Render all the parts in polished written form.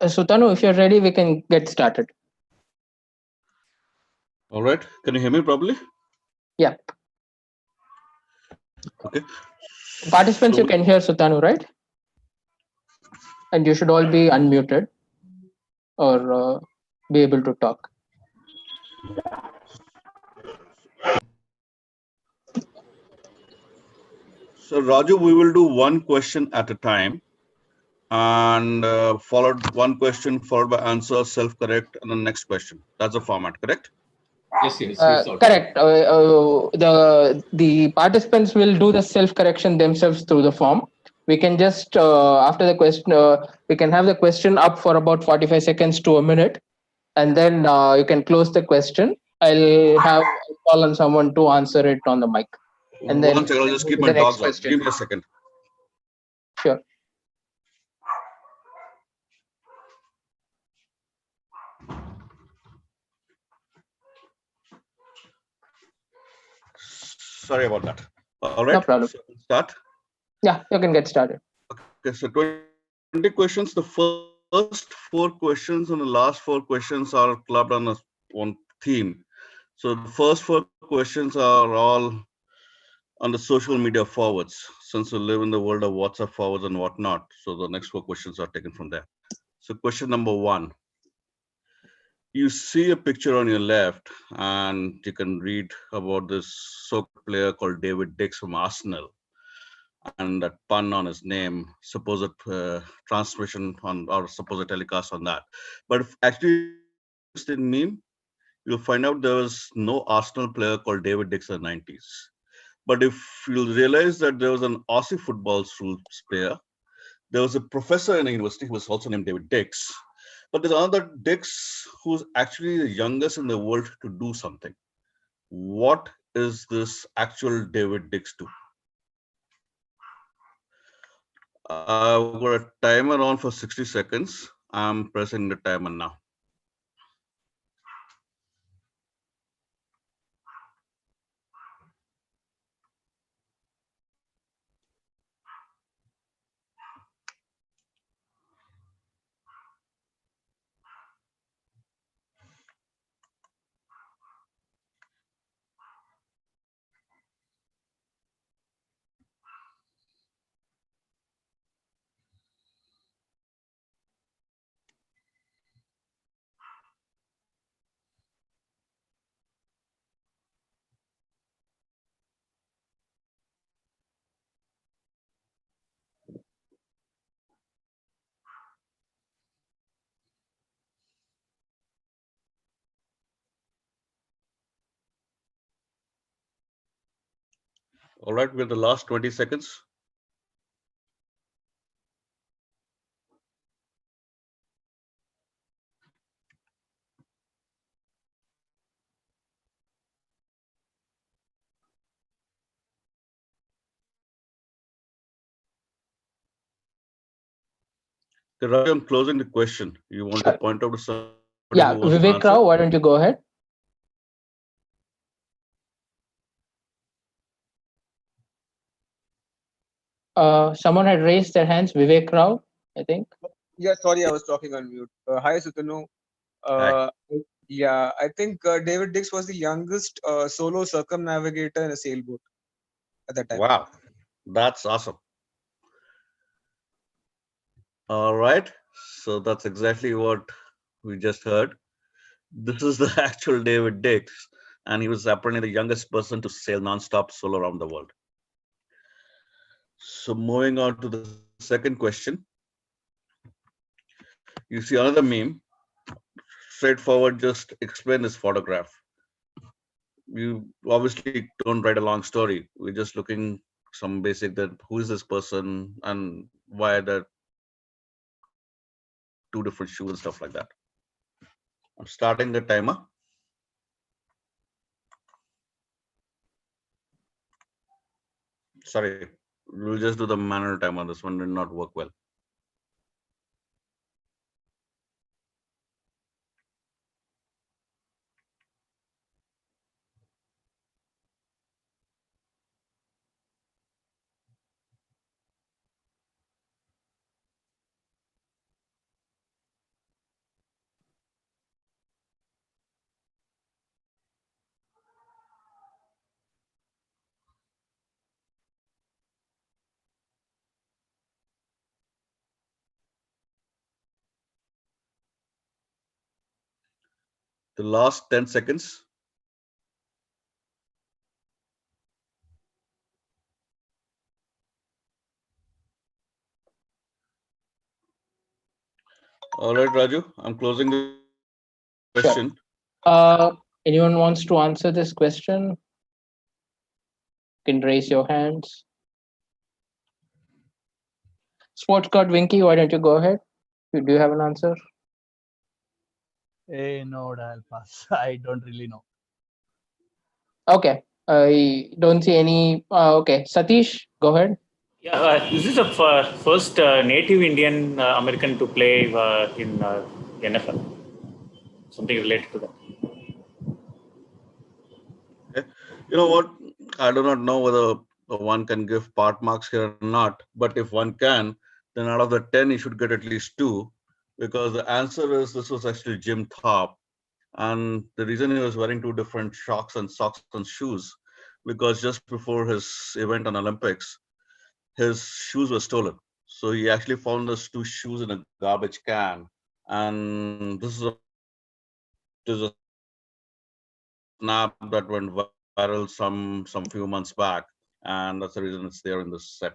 Sutanu, if you're ready, we can get started. All right. Can you hear me properly? Yeah. Okay. Participants, you can hear Sutanu, right? And you should all be unmuted or be able to talk. So Raju, we will do one question at a time, and followed one question followed by answer, self-correct, and the next question. That's the format, correct? Yes. Correct. The participants will do the self-correction themselves through the form. We can just after the question, we can have the question up for about 45 seconds to a minute, and then you can close the question. I'll call on someone to answer it on the mic, and then one second, I'll just keep my dogs out. Give me a second. Sure. Sorry about that. All right. No problem. So start. Yeah, you can get started. Okay. So 20 questions. The first 4 questions and the last 4 questions are clubbed on one theme. So the first 4 questions are all on the social media forwards, since we live in the world of WhatsApp forwards and whatnot. So the next 4 questions are taken from there. So question number 1. You see a picture on your left, and you can read about this soccer player called David Dix from Arsenal, and that pun on his name, supposed transmission on or supposed telecast on that. But if actually it's the meme, you'll find out there was no Arsenal player called David Dix in the 90s. But if you'll realize that there was an Aussie football player, there was a professor in a university who was also named David Dix. But there's another Dix who's actually the youngest in the world to do something. What is this actual David Dix to? I've got a timer on for 60 seconds. I'm pressing the timer now. All right, we're the last 20 seconds. Okay, Ravi, I'm closing the question. You want to Sure. point out to somebody who wants to Yeah, answer? Vivek Rao, why don't you go ahead? Someone had raised their hands. Vivek Rao, I think. Yeah, sorry, I was talking on mute. Hi, Sutanu. Hi. Uh, yeah, I think David Dix was the youngest solo circumnavigator in a sailboat at that time. Wow, that's awesome. All right, so that's exactly what we just heard. This is the actual David Dix, and he was apparently the youngest person to sail nonstop solo around the world. So moving on to the second question. You see another meme, straightforward, just explain this photograph. You obviously don't write a long story. We're just looking some basic that who is this person and why are there two different shoes and stuff like that. I'm starting the timer. Sorry, we'll just do the manual timer. This one did not work well. The last 10 seconds. All right, Raju, I'm closing the question. Sure. Anyone wants to answer this question? You can raise your hands. Sports God Winky, why don't you go ahead? Do you have an answer? No, I'll pass. I don't really know. Okay. I don't see any. Okay. Satish, go ahead. Yeah, this is the first native Indian American to play in NFL. Something related to that. Okay. You know what? I do not know whether one can give part marks here or not, but if one can, then out of the 10, you should get at least 2, because the answer is this was actually Jim Thorpe. And the reason he was wearing two different socks and shoes, because just before his event on Olympics, his shoes were stolen. So he actually found those two shoes in a garbage can. And this is a snap that went viral some few months back, and that's the reason it's there in this set.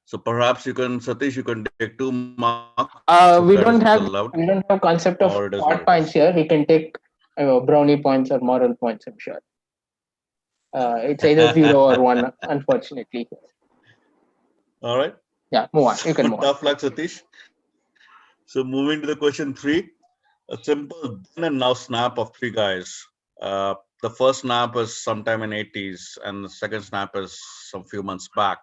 So perhaps you can, Satish, you can take 2 marks if that is We allowed, don't have concept or of it is what it pot is. points here. He can take brownie points or moral points. I'm sure. It's either 0 or 1, unfortunately. All right. Yeah, move on. You can So move on. tough luck, Satish. So moving to the question 3, a simple then and now snap of 3 guys. The first snap is sometime in 80s, and the second snap is some few months back.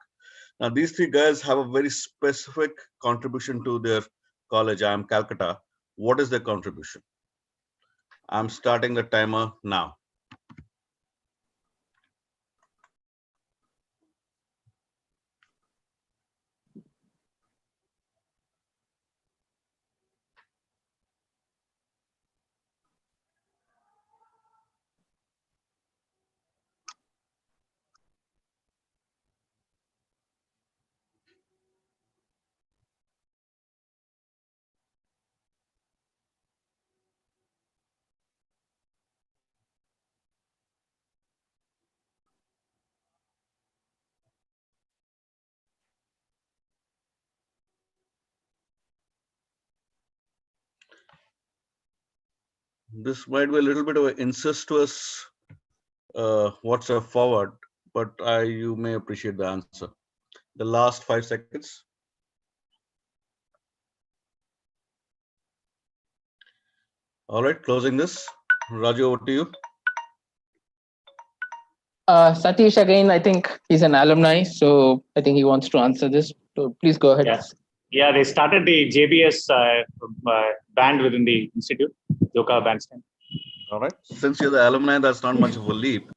Now, these three guys have a very specific contribution to their college, IIM Calcutta. What is their contribution? I'm starting the timer now. This might be a little bit of an incestuous WhatsApp forward, but you may appreciate the answer. The last 5 seconds. All right, closing this. Raju, over to you. Satish, again, I think he's an alumni, so I think he wants to answer this. So please go ahead. Yeah. Yeah, they started the JBS band within the institute, Joka Bandstand. All right. Since you're the alumni, that's not much of a leap.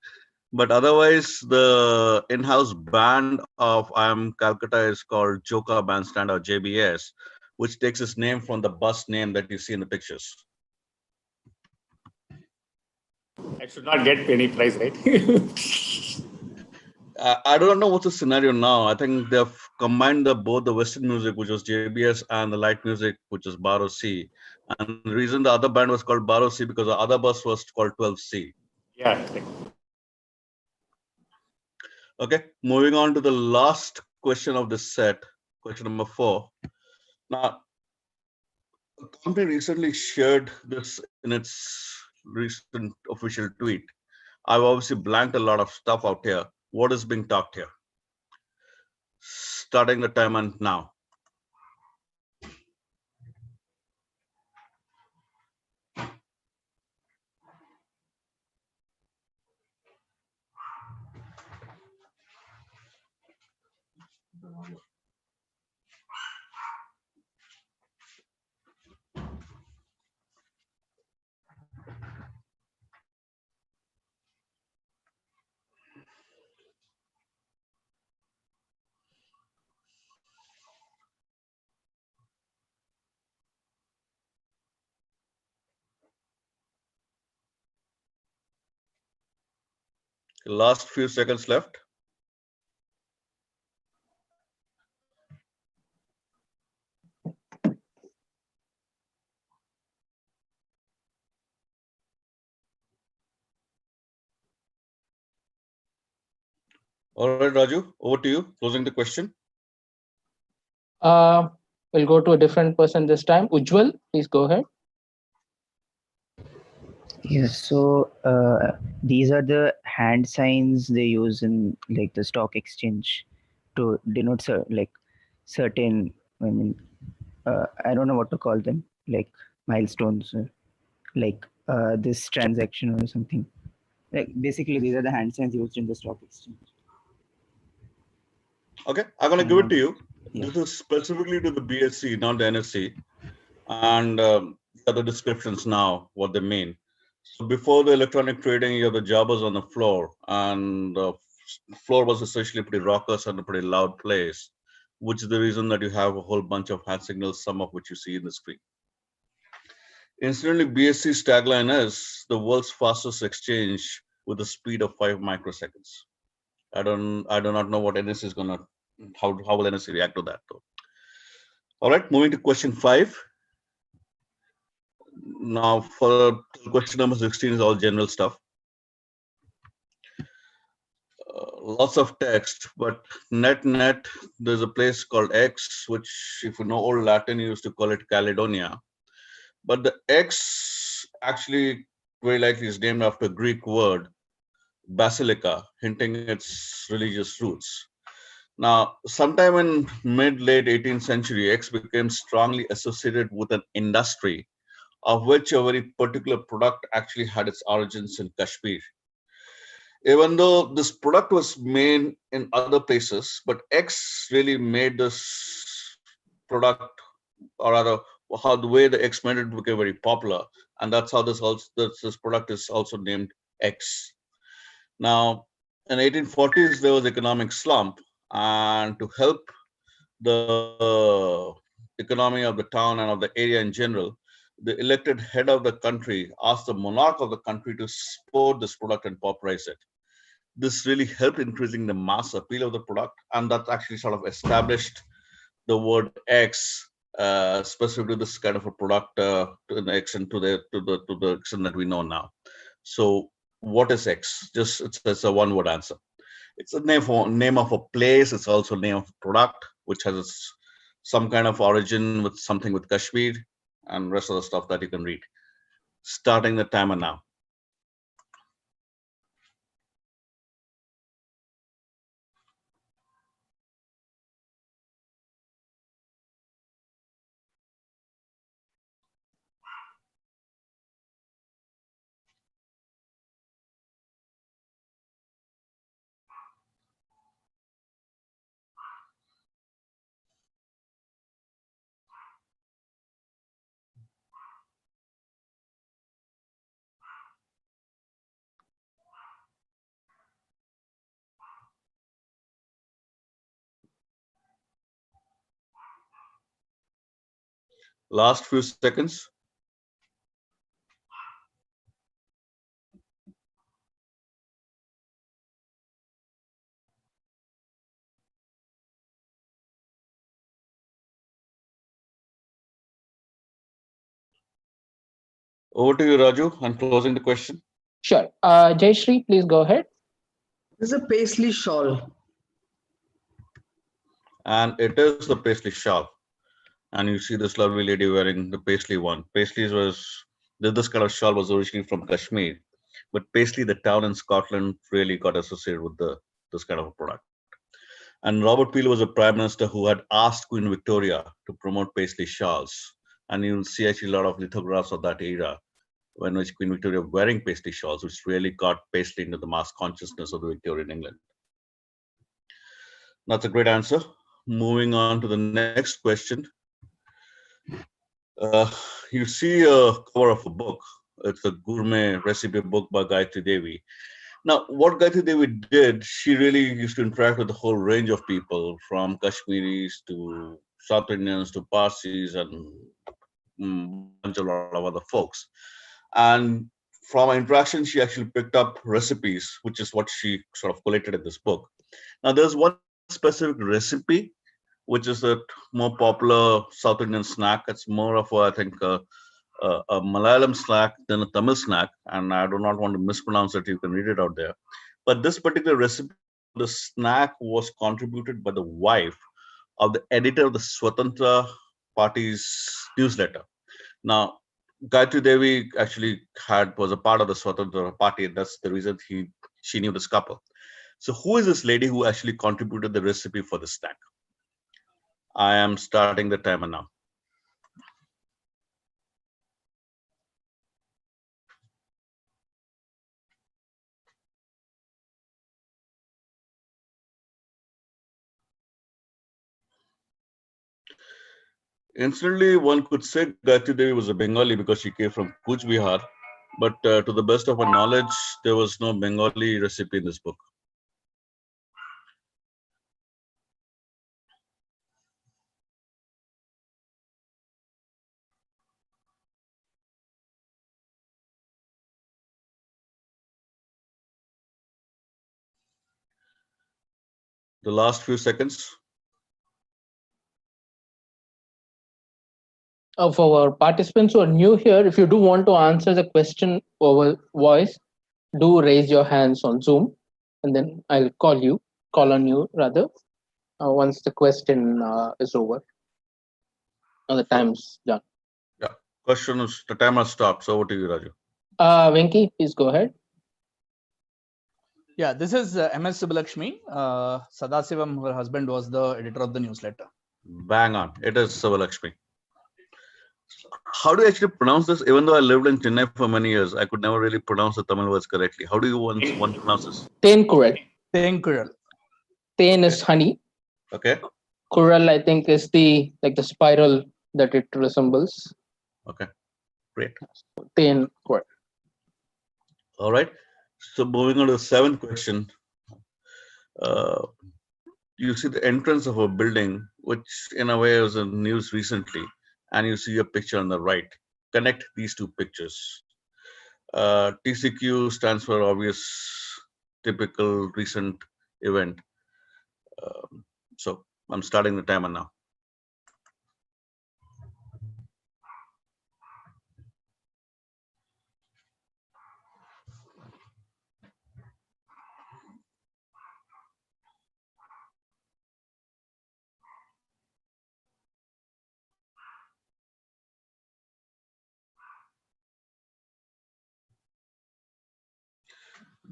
But otherwise, the in-house band of IIM Calcutta is called Joka Bandstand or JBS, which takes its name from the bus name that you see in the pictures. I should not get any prize, right? I don't know what's the scenario now. I think they've combined both the Western music, which was JBS, and the light music, which is Baro C. And the reason the other band was called Baro C because the other bus was called 12C. Yeah, correct. Okay, moving on to the last question of this set, question number 4. Now, a company recently shared this in its recent official tweet. I've obviously blanked a lot of stuff out here. What is being talked here? Starting the timer now. Last few seconds left. All right, Raju, over to you. Closing the question. We'll go to a different person this time. Ujjwal, please go ahead. Yes, so these are the hand signs they use in like the stock exchange to denote like certain, I mean, I don't know what to call them, like milestones, like this transaction or something. Like basically, these are the hand signs used in the stock exchange. Okay, I'm going to give it to you. Yeah. This is specifically to the BSc, not the NSC. And the descriptions now, what they mean. So before the electronic trading, you have the jobbers on the floor, and the floor was essentially pretty raucous and a pretty loud place, which is the reason that you have a whole bunch of hand signals, some of which you see in the screen. Incidentally, BSC's tagline is the world's fastest exchange with a speed of 5 microseconds. I do not know what NSC is gonna, how will NSC react to that though. All right, moving to question 5. Now, for question number 16 is all general stuff. Lots of text, but net, there's a place called X, which, if you know old Latin, you used to call it Caledonia. But the X actually very likely is named after a Greek word, basilica, hinting its religious roots. Now, sometime in mid-late 18th century, X became strongly associated with an industry of which a very particular product actually had its origins in Kashmir. Even though this product was made in other places, but X really made this product, or rather, how the way the X made it became very popular, and that's how this product is also named X. Now, in 1840s, there was economic slump, and to help the economy of the town and of the area in general, the elected head of the country asked the monarch of the country to support this product and popularize it. This really helped increasing the mass appeal of the product, and that actually sort of established the word X specific to this kind of a product to the extent to the extent that we know now. So, what is X? Just it's a one-word answer. It's a name of a place. It's also a name of a product, which has some kind of origin with something with Kashmir and rest of the stuff that you can read. Starting the timer now. Last few seconds. Over to you, Raju, and closing the question. Sure. Jayashree, please go ahead. This is a paisley shawl. And it is the paisley shawl. And you see this lovely lady wearing the paisley one. This kind of shawl was originally from Kashmir, but paisley, the town in Scotland, really got associated with this kind of a product. And Robert Peel was a prime minister who had asked Queen Victoria to promote paisley shawls. And you'll see actually a lot of lithographs of that era when which Queen Victoria wearing paisley shawls, which really got paisley into the mass consciousness of the Victorian England. That's a great answer. Moving on to the next question. You see a cover of a book. It's a gourmet recipe book by Gayatri Devi. Now, what Gayatri Devi did, she really used to interact with the whole range of people, from Kashmiris to South Indians to Parsis and a lot of other folks. And from our interaction, she actually picked up recipes, which is what she sort of collated in this book. Now, there's one specific recipe, which is a more popular South Indian snack. It's more of I think, a Malayalam snack than a Tamil snack. And I do not want to mispronounce it. You can read it out there. But this particular recipe, the snack was contributed by the wife of the editor of the Swatantra Party's newsletter. Now, Gayatri Devi actually was a part of the Swatantra Party, and that's the reason she knew this couple. So who is this lady who actually contributed the recipe for the snack? I am starting the timer now. Instantly, one could say Gayatri Devi was a Bengali because she came from Kuch Bihar, but to the best of our knowledge, there was no Bengali recipe in this book. The last few seconds. Of our participants who are new here, if you do want to answer the question over voice, do raise your hands on Zoom, and then I'll call on you rather, once the question is over, or the time's done. Yeah, question is, the timer stopped. So over to you, Raju. Venki, please go ahead. Yeah, this is MS Subbalakshmi. Sadasivam, her husband, was the editor of the newsletter. Bang on. It is Subbalakshmi. How do you actually pronounce this? Even though I lived in Chennai for many years, I could never really pronounce the Tamil words correctly. How do you one pronounce this? Ten kural. Tenkural. Ten is honey. Okay. Kural, I think, is the spiral that it resembles. Okay. Great. Ten kural. All right. So moving on to the seventh question. You see the entrance of a building, which in a way was in news recently, and you see a picture on the right. Connect these two pictures. TCQ stands for obvious, typical, recent event. So I'm starting the timer now.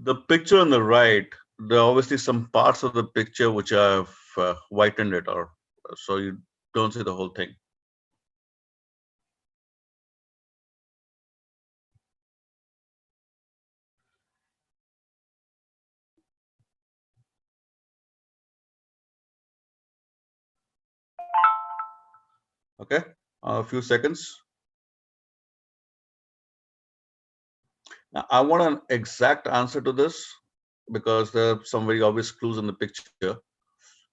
The picture on the right, there are obviously some parts of the picture which I've whitened it, or so you don't see the whole thing. Okay, a few seconds. Now, I want an exact answer to this because there are some very obvious clues in the picture.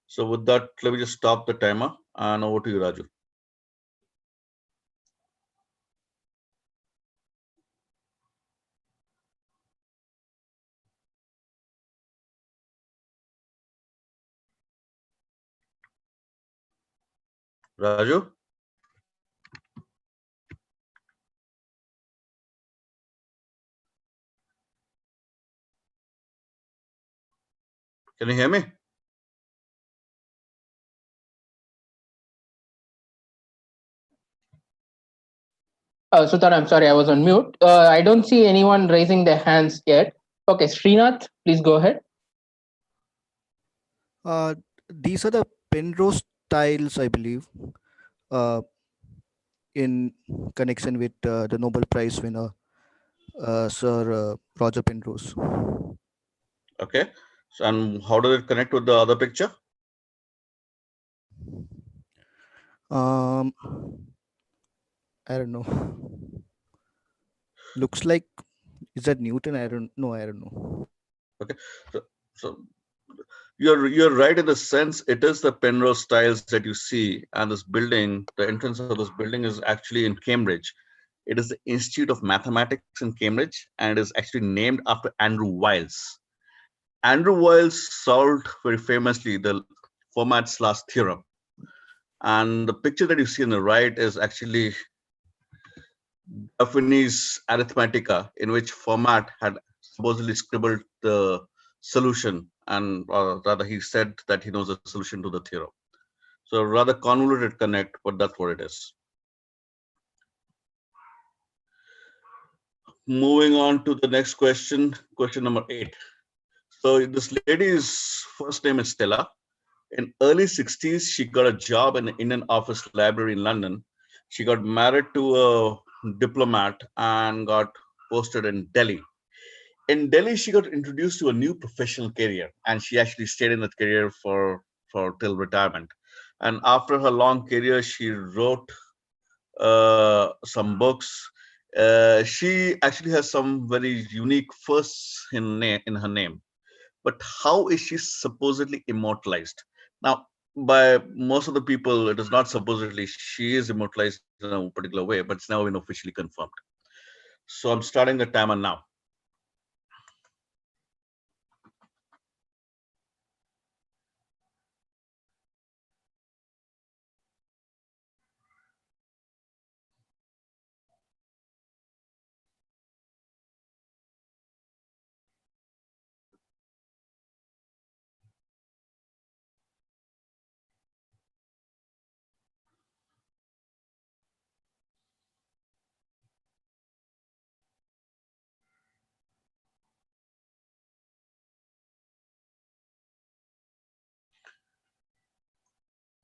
So with that, let me just stop the timer and over to you, Raju. Raju? Can you hear me? Sutanu, I'm sorry, I was on mute. I don't see anyone raising their hands yet. Okay, Srinath, please go ahead. These are the Penrose tiles, I believe, in connection with the Nobel Prize winner, Sir Roger Penrose. Okay. So, and how does it connect with the other picture? I don't know. Looks like, is that Newton? I don't know. Okay. So you're right in the sense it is the Penrose tiles that you see, and this building, the entrance of this building is actually in Cambridge. It is the Institute of Mathematics in Cambridge, and it is actually named after Andrew Wiles. Andrew Wiles solved very famously the Fermat's last theorem. And the picture that you see on the right is actually Daphne's Arithmetica, in which Fermat had supposedly scribbled the solution, and or rather he said that he knows the solution to the theorem. So rather convoluted connect, but that's what it is. Moving on to the next question, question number 8. So this lady's first name is Stella. In early 60s, she got a job in the Indian Office Library in London. She got married to a diplomat and got posted in Delhi. In Delhi, she got introduced to a new professional career, and she actually stayed in that career for till retirement. And after her long career, she wrote some books. She actually has some very unique firsts in her name. But how is she supposedly immortalized? Now, by most of the people, it is not supposedly she is immortalized in a particular way, but it's never been officially confirmed. So I'm starting the timer now.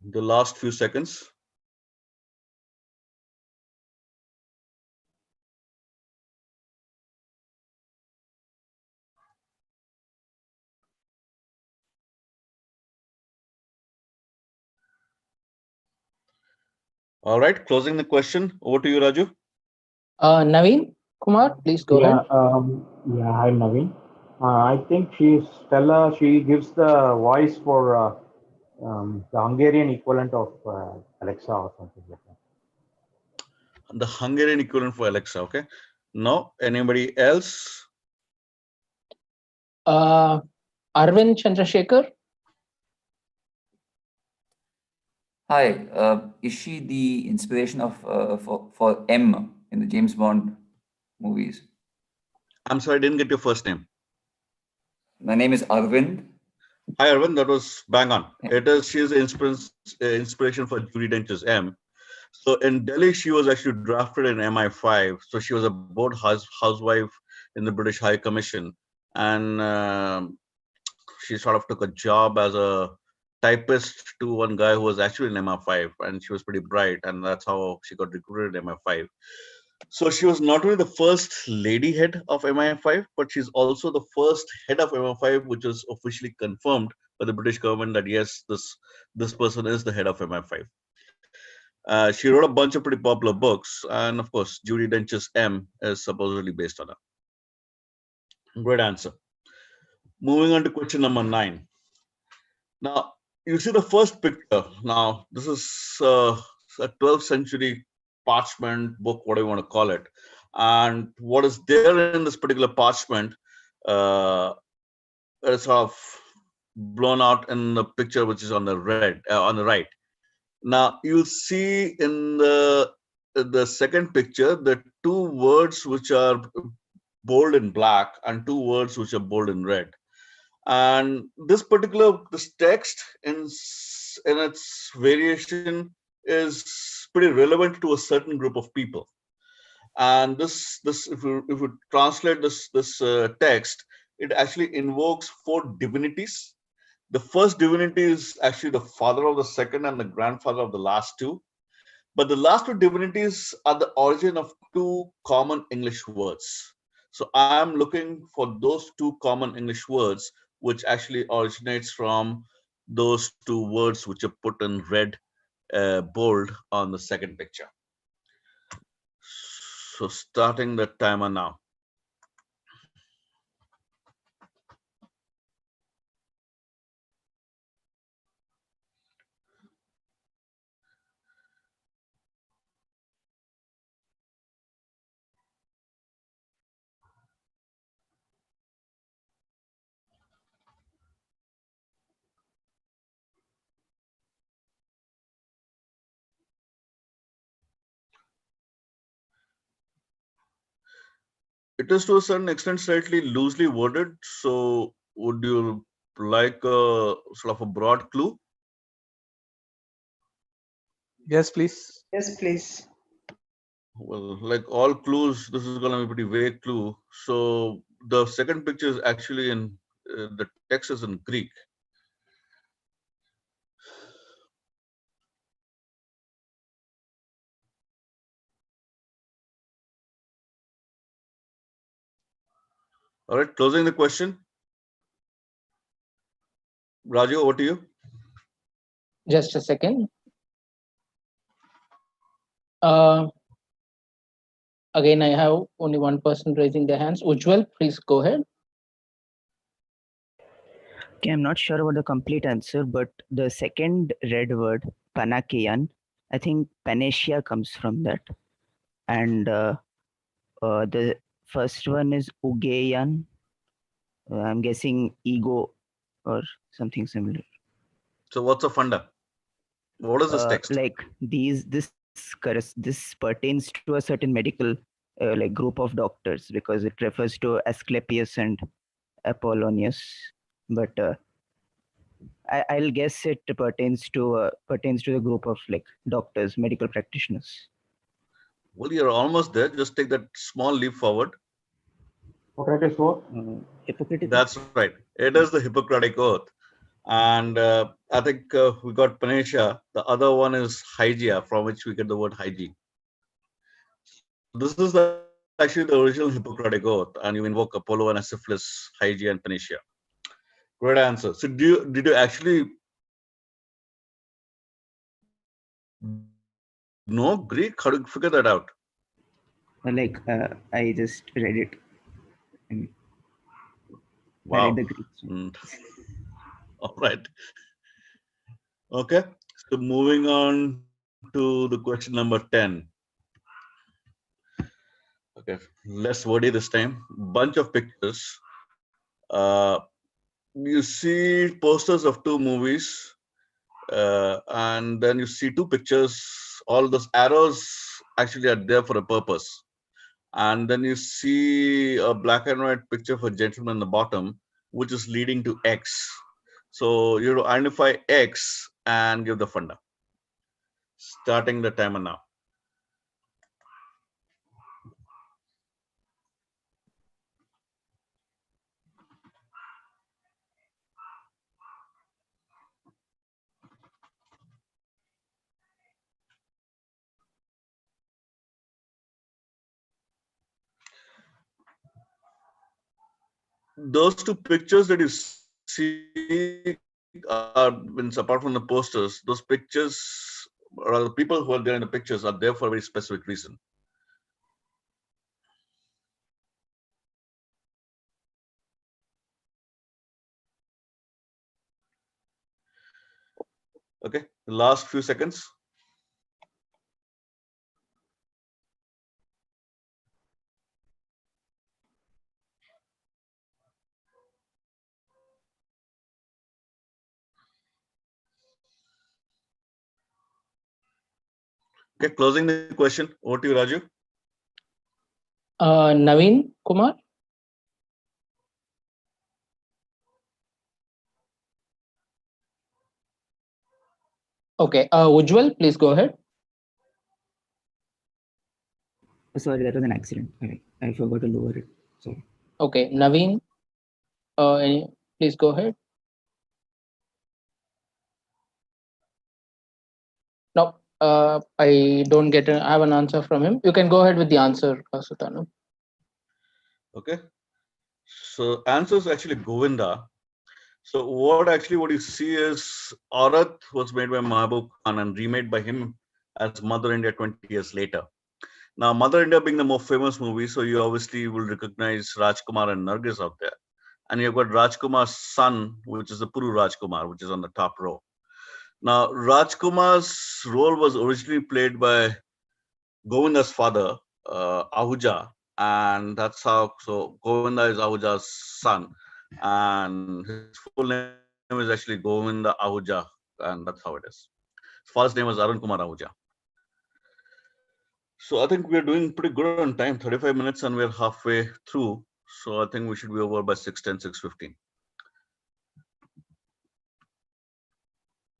The last few seconds. All right, closing the question. Over to you, Raju. Naveen Kumar, please go ahead. Hi Naveen. I think she's Stella. She gives the voice for the Hungarian equivalent of Alexa or something like that. The Hungarian equivalent for Alexa. Okay. No, anybody else? Arvind Chandrasekhar. Hi, is she the inspiration of for M in the James Bond movies? I'm sorry, I didn't get your first name. My name is Arvind. Hi, Arvind. That was bang on. Yeah. It is. She is the inspiration for Judi Dench's M. So in Delhi, she was actually drafted in MI5. So she was a board housewife in the British High Commission, and she sort of took a job as a typist to one guy who was actually in MI5, and she was pretty bright, and that's how she got recruited in MI5. So she was not only the first lady head of MI5, but she's also the first head of MI5, which was officially confirmed by the British government that yes, this person is the head of MI5. She wrote a bunch of pretty popular books, and of course, Judi Dench's M is supposedly based on her. Great answer. Moving on to question number 9. Now, you see the first picture. Now, this is a 12th century parchment book, whatever you want to call it. And what is there in this particular parchment is sort of blown out in the picture, which is on the on the right. Now, you'll see in the second picture the two words which are bold in black and two words which are bold in red. And this text in its variation is pretty relevant to a certain group of people. And this if you translate this text, it actually invokes 4 divinities. The first divinity is actually the father of the second and the grandfather of the last two. But the last 2 divinities are the origin of 2 common English words. So I'm looking for those 2 common English words, which actually originates from those 2 words which are put in red bold on the second picture. So starting the timer now. It is to a certain extent slightly loosely worded. So would you like a sort of a broad clue? Yes, please. Yes, please. Well, like all clues, this is going to be a pretty vague clue. So the second picture is actually in the text is in Greek. All right, closing the question. Raju, over to you. Just a second. Uh, Again, I have only one person raising their hands. Ujjwal, please go ahead. Okay, I'm not sure about the complete answer, but the second red word, Panakeyan, I think Panacea comes from that. And the first one is Ugeyan. I'm guessing ego or something similar. So what's a funda? What is this text? Like this pertains to a certain medical like group of doctors because it refers to Asclepius and Apollonius. But I'll guess it pertains to the group of like doctors, medical practitioners. Well, you're almost there. Just take that small leap forward. Hippocrates Oath. Hippocratic. That's right. It is the Hippocratic Oath. And I think we got Panacea. The other one is Hygia, from which we get the word hygiene. This is actually the original Hippocratic Oath, and you invoke Apollo and Acephalus, Hygia, and Panacea. Great answer. So, did you actually know Greek? How do you figure that out? Like I just read it. And I read Wow. the Greek. All right. Okay. So moving on to the question number 10. Okay, less wordy this time. Bunch of pictures. Uh, you see posters of two movies, and then you see two pictures. All those arrows actually are there for a purpose. And then you see a black and white picture for gentleman in the bottom, which is leading to X. So you have to identify X and give the funda. Starting the timer now. Those two pictures that you see are, apart from the posters, those pictures, or the people who are there in the pictures are there for a very specific reason. Okay, the last few seconds. Okay, closing the question. Over to you, Raju. Naveen Kumar. Okay, Ujjwal, please go ahead. Sorry, that was an accident. I forgot to lower it. Sorry. Okay, Naveen, please go ahead. No, I don't I have an answer from him. You can go ahead with the answer, Sutanu. Okay, so answer is actually Govinda. So what you see is Aurat was made by Mahbub Khan and remade by him as Mother India 20 years later. Now, Mother India being the more famous movie, so you obviously will recognize Rajkumar and Nargis out there. And you've got Rajkumar's son, which is the Puru Rajkumar, which is on the top row. Now, Rajkumar's role was originally played by Govinda's father, Ahuja, and that's how. So Govinda is Ahuja's son, and his full name is actually Govinda Ahuja, and that's how it is. His father's name was Arun Kumar Ahuja. So I think we're doing pretty good on time, 35 minutes, and we're halfway through. So I think we should be over by 6:10, 6:15.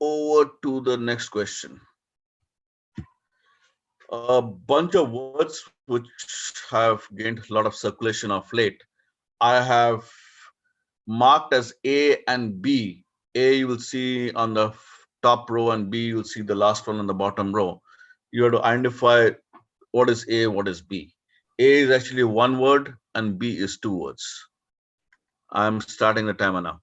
Over to the next question. A bunch of words which have gained a lot of circulation of late. I have marked as A and B. A you will see on the top row, and B you'll see the last one on the bottom row. You have to identify what is A, what is B. A is actually one word and B is two words. I'm starting the timer now.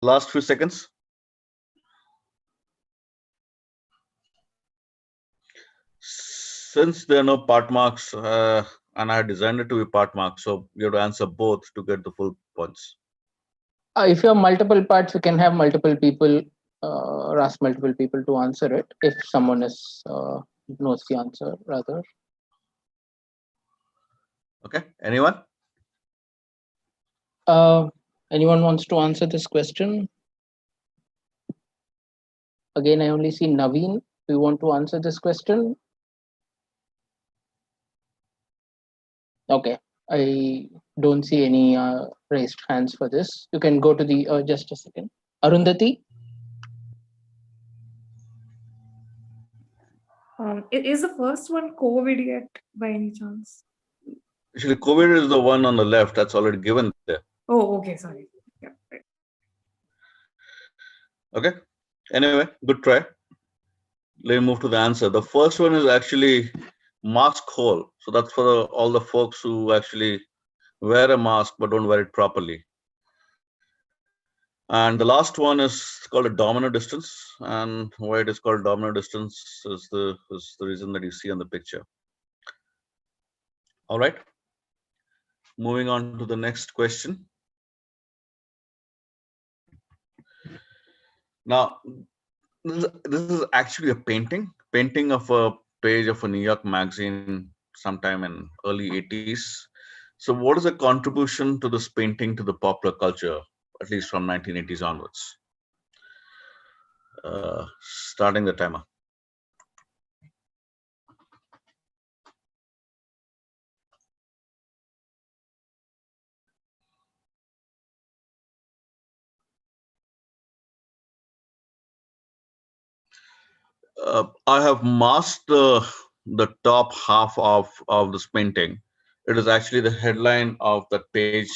Last few seconds. Since there are no part marks, and I designed it to be part marks, so you have to answer both to get the full points. If you have multiple parts, you can have multiple people or ask multiple people to answer it if someone is knows the answer rather. Okay, anyone? Anyone wants to answer this question? Again, I only see Naveen. Do you want to answer this question? Okay, I don't see any raised hands for this. You can go to the, just a second. Arundhati? Is the first one COVID yet by any chance? Actually, COVID is the one on the left that's already given there. Oh, okay, sorry. Yeah, right. Okay. Anyway, good try. Let me move to the answer. The first one is actually mask hole. So that's for all the folks who actually wear a mask but don't wear it properly. And the last one is called a domino distance. And why it is called domino distance is the reason that you see on the picture. All right. Moving on to the next question. Now, this is actually a painting of a page of a New York magazine sometime in early 80s. So what is the contribution to this painting to the popular culture, at least from 1980s onwards? Starting the timer. I have masked the top half of this painting. It is actually the headline of the page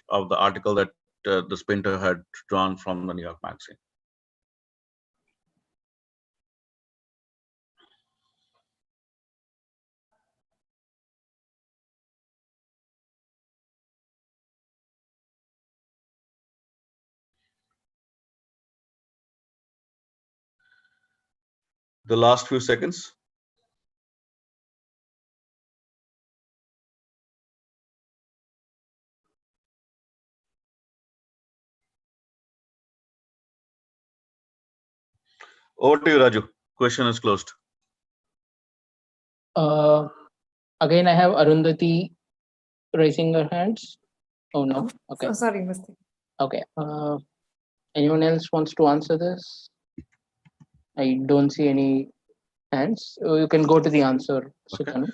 of the article that this painter had drawn from the New York magazine. The last few seconds. Over to you, Raju. Question is closed. Again, I have Arundhati raising her hands. Oh no. Okay. Sorry, mistake. Okay. Anyone else wants to answer this? I don't see any hands. You can go to the answer, Sutanu.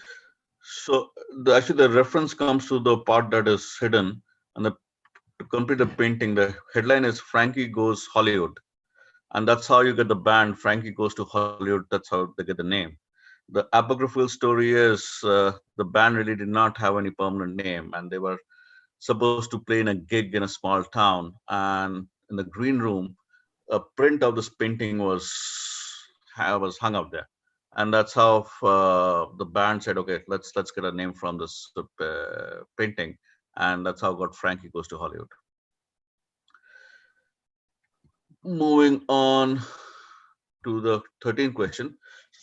So actually the reference comes to the part that is hidden, and to complete the painting, the headline is Frankie Goes Hollywood. And that's how you get the band Frankie Goes to Hollywood. That's how they get the name. The apocryphal story is the band really did not have any permanent name, and they were supposed to play in a gig in a small town. And in the green room, a print of this painting was hung up there, and that's how the band said, "Okay, let's get a name from this painting," and that's how got Frankie Goes to Hollywood. Moving on to the 13th question.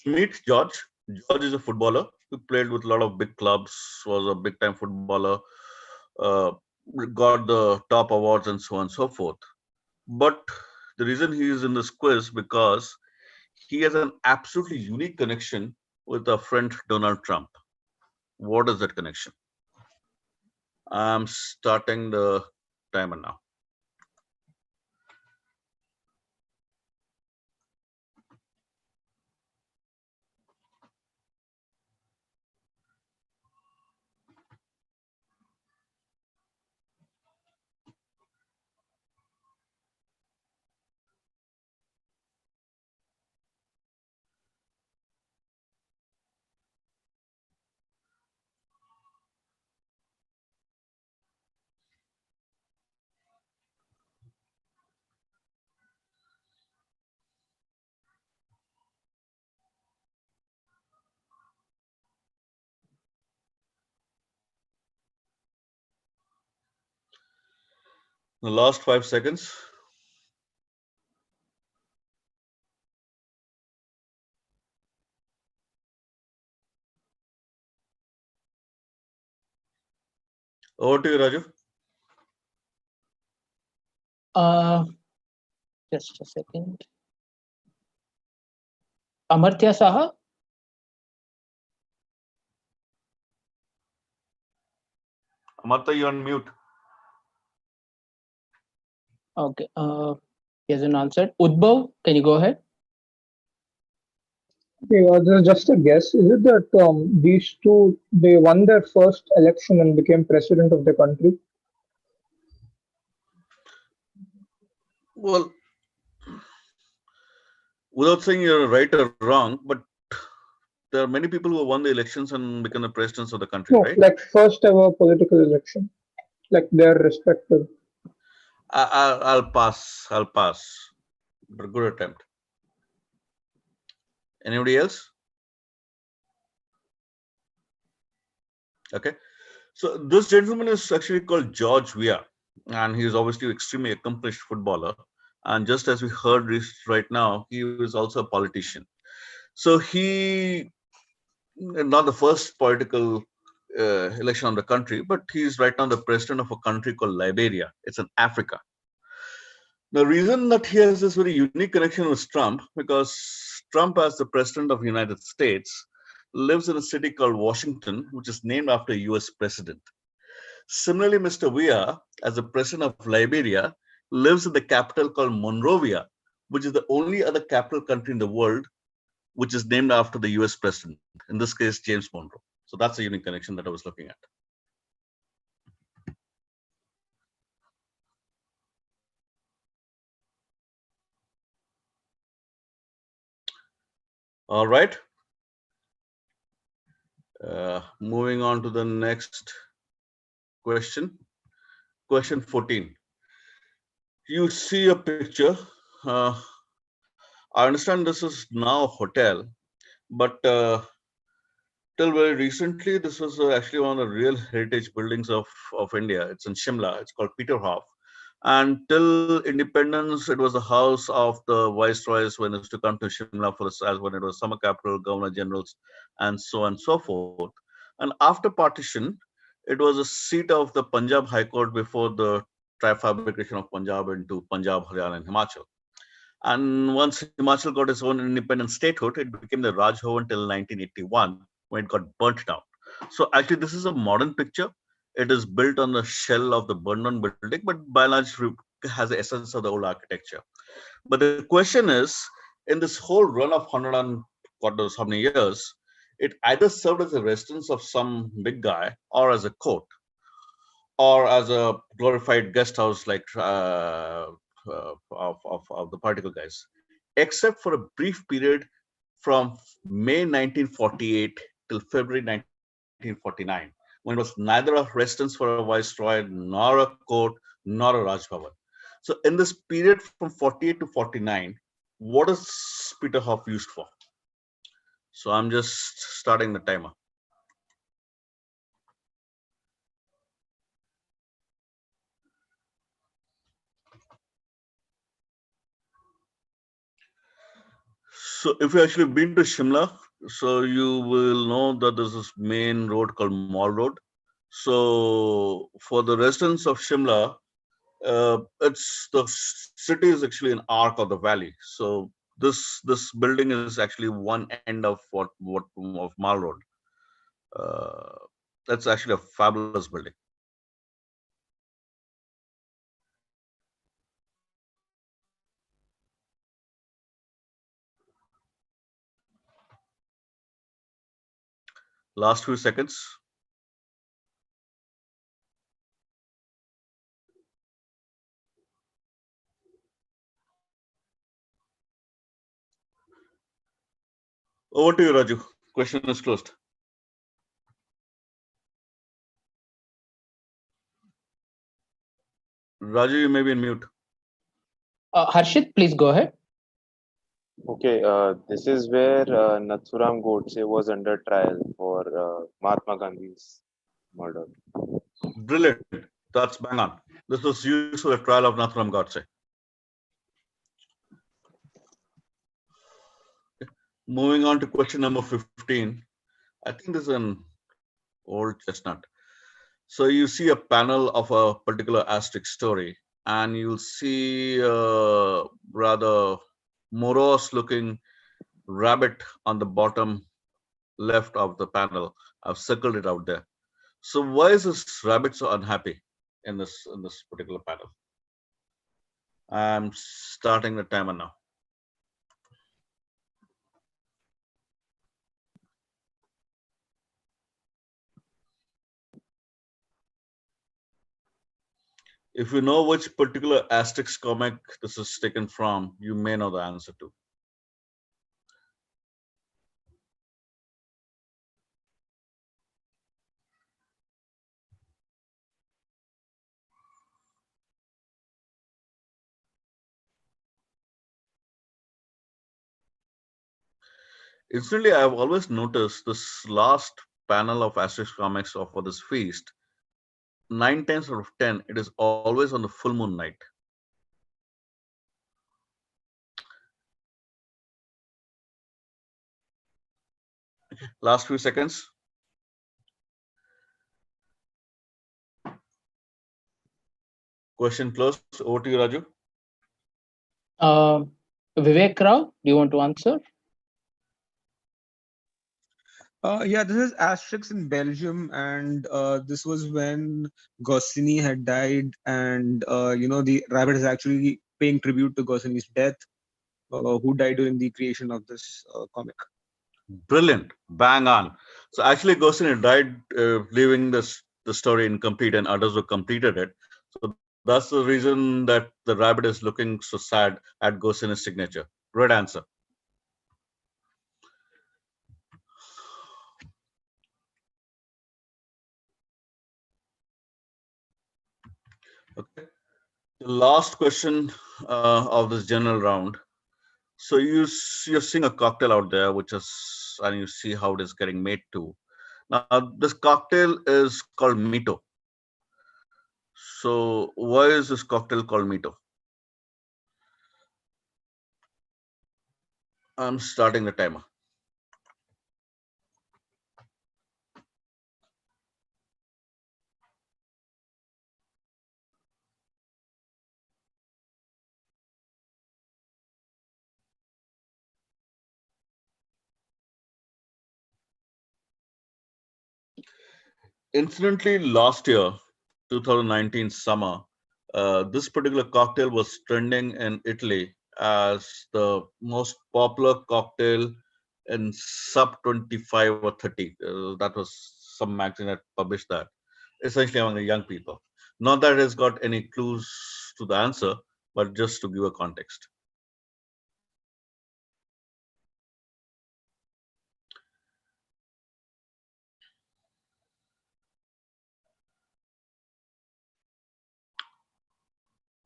Meet George. George is a footballer who played with a lot of big clubs, was a big time footballer, uh, got the top awards and so on and so forth. But the reason he is in this quiz because he has an absolutely unique connection with our friend Donald Trump. What is that connection? I'm starting the timer now. The last 5 seconds. Over to you, Raju. Just a second. Amartya Saha? Amartya, you're on mute. Okay. He hasn't answered. Udbhav, can you go ahead? Okay, this is just a guess. Is it that these two they won their first election and became president of the country? Well, without saying you're right or wrong, but there are many people who won the elections and become the presidents of the country, No, right? like first ever political election, like their respective. I'll pass. I'll pass. But good attempt. Anybody else? Okay. So this gentleman is actually called George Weah, and he is obviously extremely accomplished footballer. And just as we heard right now, he was also a politician. So he not the first political election of the country, but he's right now the president of a country called Liberia. It's in Africa. The reason that he has this very unique connection with Trump, because Trump, as the president of the United States, lives in a city called Washington, which is named after a US president. Similarly, Mr. Weah, as the president of Liberia, lives in the capital called Monrovia, which is the only other capital country in the world which is named after the US president, in this case, James Monroe. So that's a unique connection that I was looking at. All right. Moving on to the next question. Question 14. You see a picture. I understand this is now a hotel, but till very recently, this was actually one of the real heritage buildings of India. It's in Shimla. It's called Peterhof. And till independence, it was the house of the viceroys when it used to come to Shimla for as when it was summer capital, governor generals, and so on and so forth. And after partition, it was a seat of the Punjab High Court before the trifabrication of Punjab into Punjab, Haryana, and Himachal. And once Himachal got its own independent statehood, it became the Raj Bhavan till 1981 when it got burnt down. So actually, this is a modern picture. It is built on the shell of the burned down building, but by and large has the essence of the old architecture. But the question is, in this whole run of 100 and God knows how many years, it either served as a residence of some big guy or as a court or as a glorified guest house like of the particle guys, except for a brief period from May 1948 till February 1949, when it was neither a residence for a viceroy, nor a court, nor a Raj Bhavan. So in this period from 48 to 49, what is Peterhof used for? So I'm just starting the timer. So if you actually been to Shimla, so you will know that there's this main road called Mall Road. So for the residents of Shimla, it's the city is actually an arc of the valley. So this building is actually one end of what of Mall Road. Uh, that's actually a fabulous building. Last few seconds. Over to you, Raju. Question is closed. Raju, you may be in mute. Harshit, please go ahead. Okay, this is where Nathuram Godse was under trial for Mahatma Gandhi's murder. Brilliant. That's bang on. This was used for the trial of Nathuram Godse. Moving on to question number 15. I think this is an old chestnut. So you see a panel of a particular asterisk story, and you'll see a rather morose looking rabbit on the bottom left of the panel. I've circled it out there. So why is this rabbit so unhappy in this particular panel? I'm starting the timer now. If you know which particular Asterix comic this is taken from, you may know the answer too. Incidentally, I've always noticed this last panel of Asterix comics for this feast. 9 times out of 10, it is always on the full moon night. Last few seconds. Question closed. Over to you, Raju. Vivek Rao, do you want to answer? Yeah, this is Asterix in Belgium, and this was when Goscinny had died, and the rabbit is actually paying tribute to Goscinny's death, who died during the creation of this comic. Brilliant, bang on. So actually, Goscinny died, leaving the story incomplete, and others who completed it. So that's the reason that the rabbit is looking so sad at Goscinny's signature. Great answer. Okay. The last question of this general round. So you're seeing a cocktail out there, and you see how it is getting made too. Now this cocktail is called Mito. So why is this cocktail called Mito? I'm starting the timer. Incidentally, last year, 2019 summer, this particular cocktail was trending in Italy as the most popular cocktail in sub 25 or 30. That was some magazine that published that, essentially among the young people. Not that it has got any clues to the answer, but just to give a context.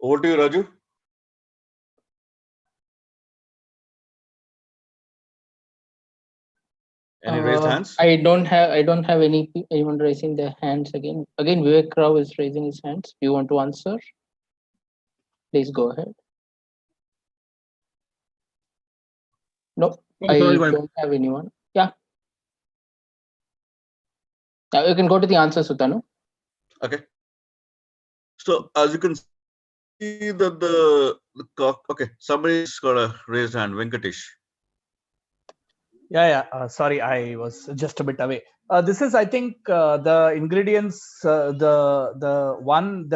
Over to you, Raju. Any raised hands? I don't have anyone raising their hands again. Again, Vivek Rao is raising his hands. Do you want to answer? Please go ahead. No, I don't have anyone. Yeah. Now you can go to the answer, Sutanu. Okay. So as you can see that the cock. Okay, somebody's got a raised hand. Venkatesh. Yeah. Sorry, I was just a bit away. This is, I think, the ingredients. The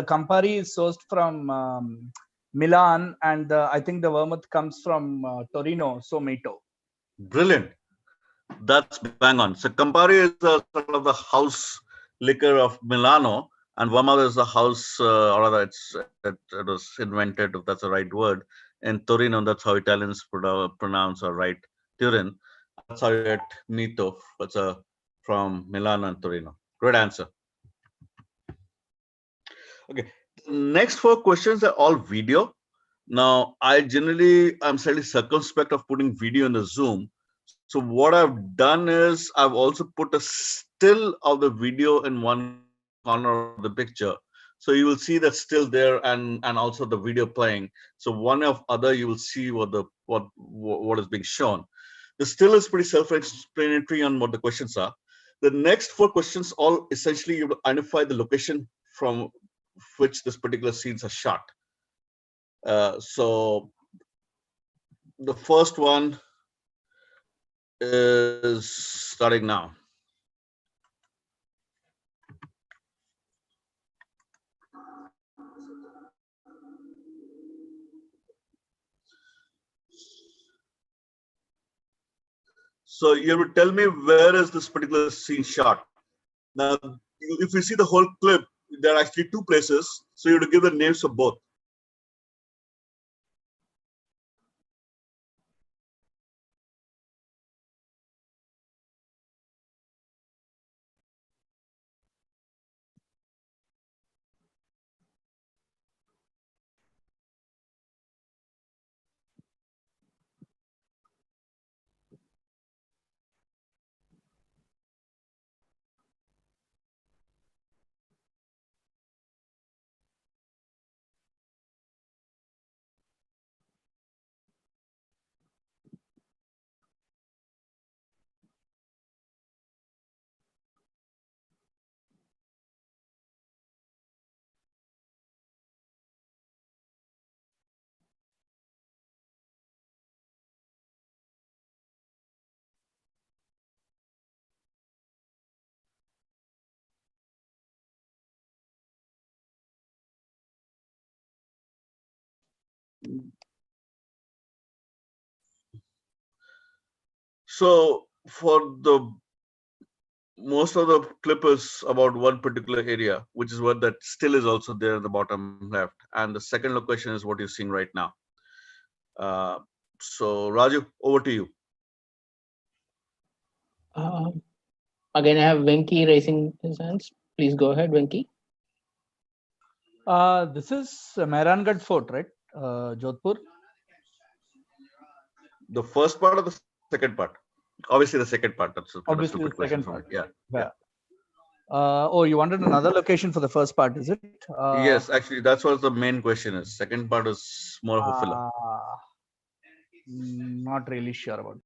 Campari is sourced from Milan, and I think the vermouth comes from Torino. So Mito. Brilliant. That's bang on. So Campari is sort of the house liquor of Milano, and vermouth is the house, or rather, it was invented, if that's the right word, in Torino. That's how Italians pronounce or write Turin. That's how you get Mito. It's from Milan and Torino. Great answer. Okay. The next 4 questions are all video. Now, I'm slightly circumspect of putting video in the Zoom. So what I've done is I've also put a still of the video in one corner of the picture. So you will see that still there and also the video playing. So one of other you will see what is being shown. The still is pretty self-explanatory on what the questions are. The next 4 questions all essentially you identify the location from which this particular scenes are shot. So the first one is starting now. So you have to tell me where is this particular scene shot. Now, if you see the whole clip, there are actually two places. So you have to give the names of both. So for the most of the clip is about one particular area, which is what that still is also there at the bottom left. And the second location is what you're seeing right now. So Raju, over to you. Again, I have Venki raising his hands. Please go ahead, Venki. This is Mehrangarh Fort, right? Jodhpur. The first part or the second part? Obviously, the second part. That's a kind of Obviously, stupid the second question. part. Yeah. Oh, you wanted another location for the first part, is it? Yes, actually, that's what the main question is. Second part is more of a filler. Not really sure about it.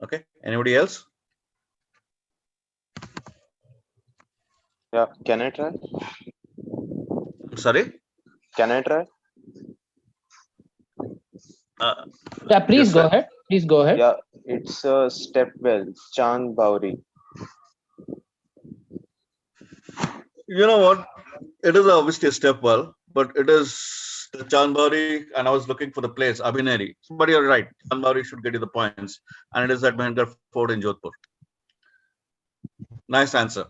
Okay. Anybody else? Yeah, can I try? Sorry? Can I try? Yeah, please go ahead. Please go ahead. Yeah, it's a step well, Chand Bauri. You know what? It is obviously a step well, but it is the Chandbari, and I was looking for the place, Abhineri. But you're right. Chandbari should get you the points, and it is at Mahengarh Fort in Jodhpur. Nice answer.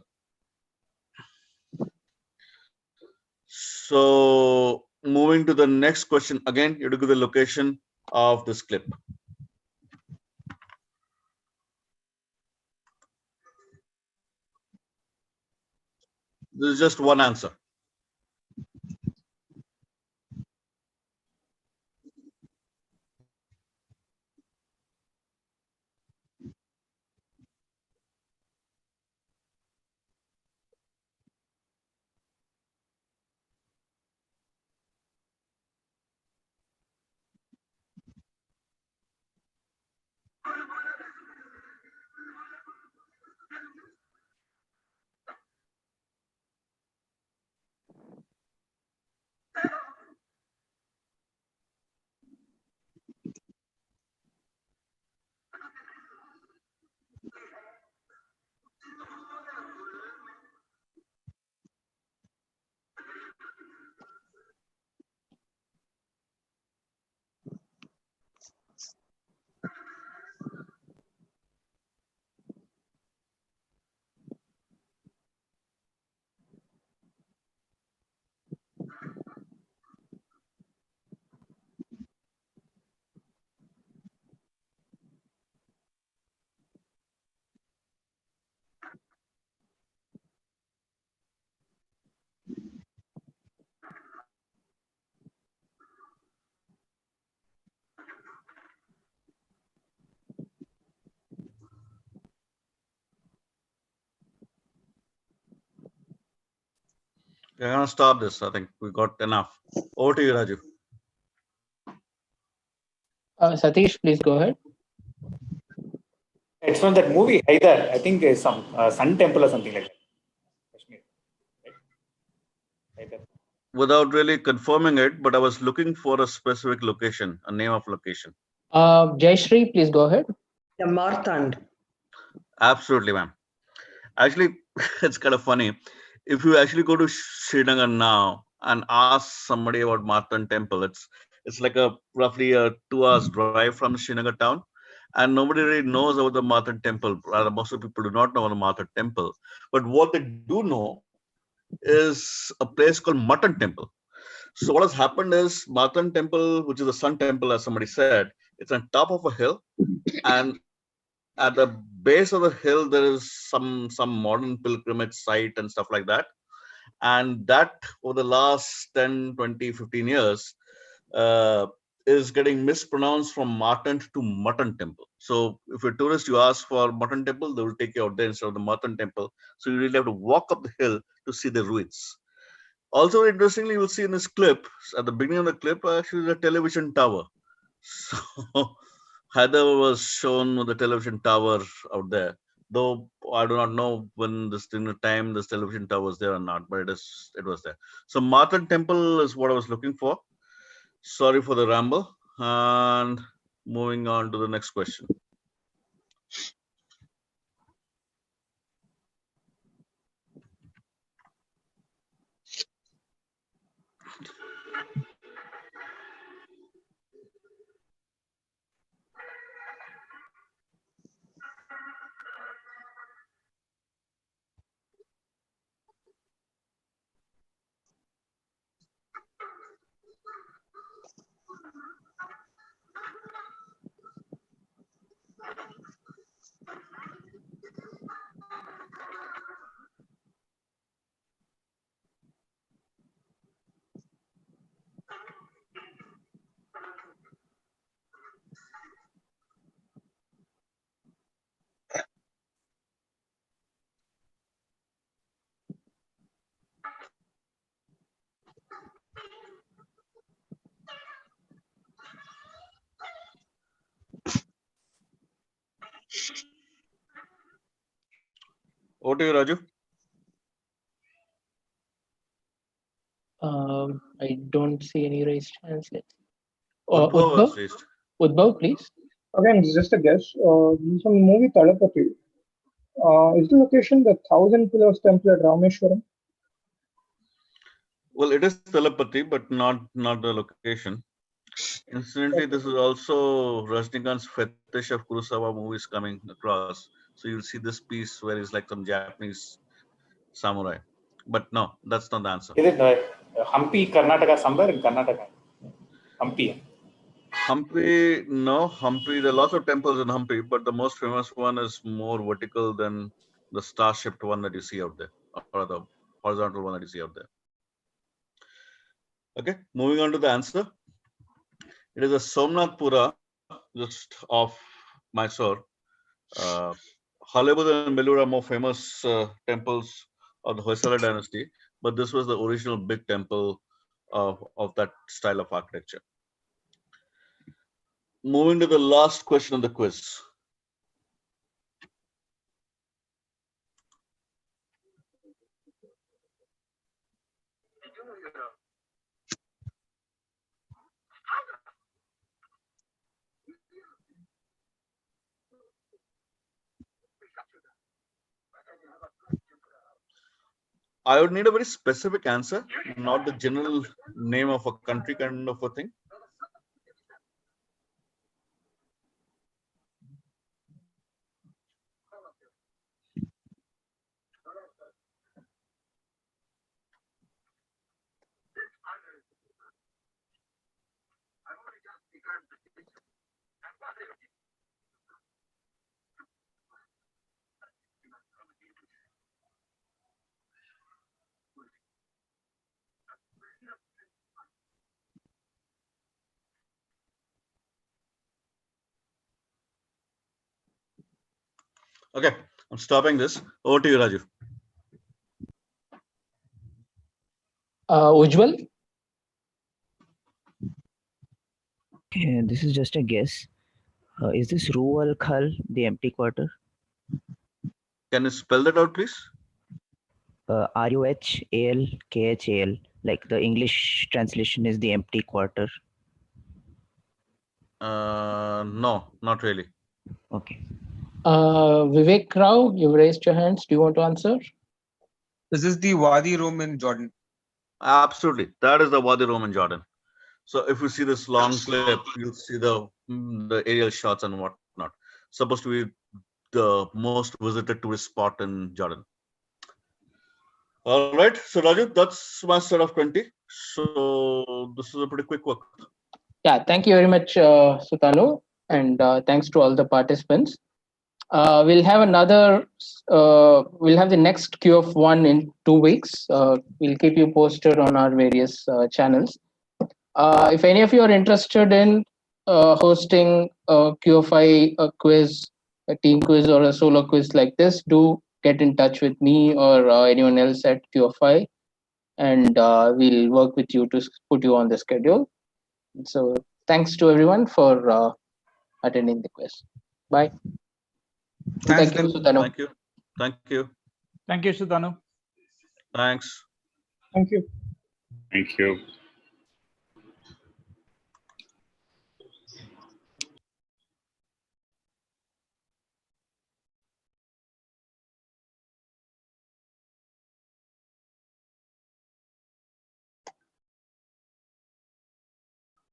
So moving to the next question, again, you have to give the location of this clip. This is just one answer. We're gonna stop this. I think we got enough. Over to you, Raju. Satish, please go ahead. It's from that movie, Haidar. I think there's some Sun Temple or something like that. Kashmir, right? Haidar. Without really confirming it, but I was looking for a specific location, a name of location. Jayashree, please go ahead. Yeah, Martand. Absolutely, ma'am. Actually, it's kind of funny. If you actually go to Srinagar now and ask somebody about Martan Temple, it's like a roughly a 2 hours drive from Srinagar town, and nobody really knows about the Martan Temple. Rather, most of the people do not know about the Martan Temple. But what they do know is a place called Mutton Temple. So what has happened is Mutton Temple, which is the Sun Temple, as somebody said, it's on top of a hill, and at the base of the hill there is some modern pilgrimage site and stuff like that. And that over the last 10, 20, 15 years uh, is getting mispronounced from Martin to Mutton Temple. So if you're a tourist, you ask for Mutton Temple, they will take you out there instead of the Mutton Temple. So you really have to walk up the hill to see the ruins. Also, interestingly, you will see in this clip, at the beginning of the clip, actually the television tower. So Hyderabad was shown with the television tower out there. Though I do not know when this in the time this television tower was there or not, but it was there. So Martin Temple is what I was looking for. Sorry for the ramble. And moving on to the next question. Over to you, Raju. I don't see any raised hands yet. Udbhav was raised. Udbhav, please. Again, it's just a guess. From the movie Talapati, is the location the Thousand Pillars Temple at Rameshwaram? Well, it is Talapati, but not the location. Incidentally, this is also Rajnikant's fetish of Kurosawa movies coming across. So you'll see this piece where he's like some Japanese samurai. But no, that's not the answer. Is it Hampi, Karnataka, somewhere in Karnataka? Hampi. Hampi, no, Hampi. There are lots of temples in Hampi, but the most famous one is more vertical than the star-shaped one that you see out there, or the horizontal one that you see out there. Okay, moving on to the answer. It is a Somnathpura, just off Mysore. Halebud and Belur are more famous temples of the Hoysala dynasty, but this was the original big temple of that style of architecture. Moving to the last question of the quiz. I would need a very specific answer, not the general name of a country kind of a thing. Okay, I'm stopping this. Over to you, Raju. Ujjwal? Okay, this is just a guess. Is this Ruwal Khal, the empty quarter? Can you spell that out, please? RUHALKHAL. Like the English translation is the empty quarter. No, not really. Okay. Vivek Rao, you've raised your hands. Do you want to answer? This is the Wadi Rum in Jordan. Absolutely, that is the Wadi Rum in Jordan. So if you see this long clip, you'll see the aerial shots and whatnot. Supposed to be the most visited tourist spot in Jordan. All right. So Raju, that's my set of 20. So this is a pretty quick work. Yeah, thank you very much, Sutanu, and thanks to all the participants. We'll have we'll have the next QF1 in 2 weeks. We'll keep you posted on our various channels. If any of you are interested in hosting a QFI a quiz, a team quiz, or a solo quiz like this, do get in touch with me or anyone else at QFI, and we'll work with you to put you on the schedule. So thanks to everyone for attending the quiz. Bye. Thanks, Thank you, Sutanu. Thank you. Thank you. Thank you, Sutanu. Thanks. Thank you. Thank you.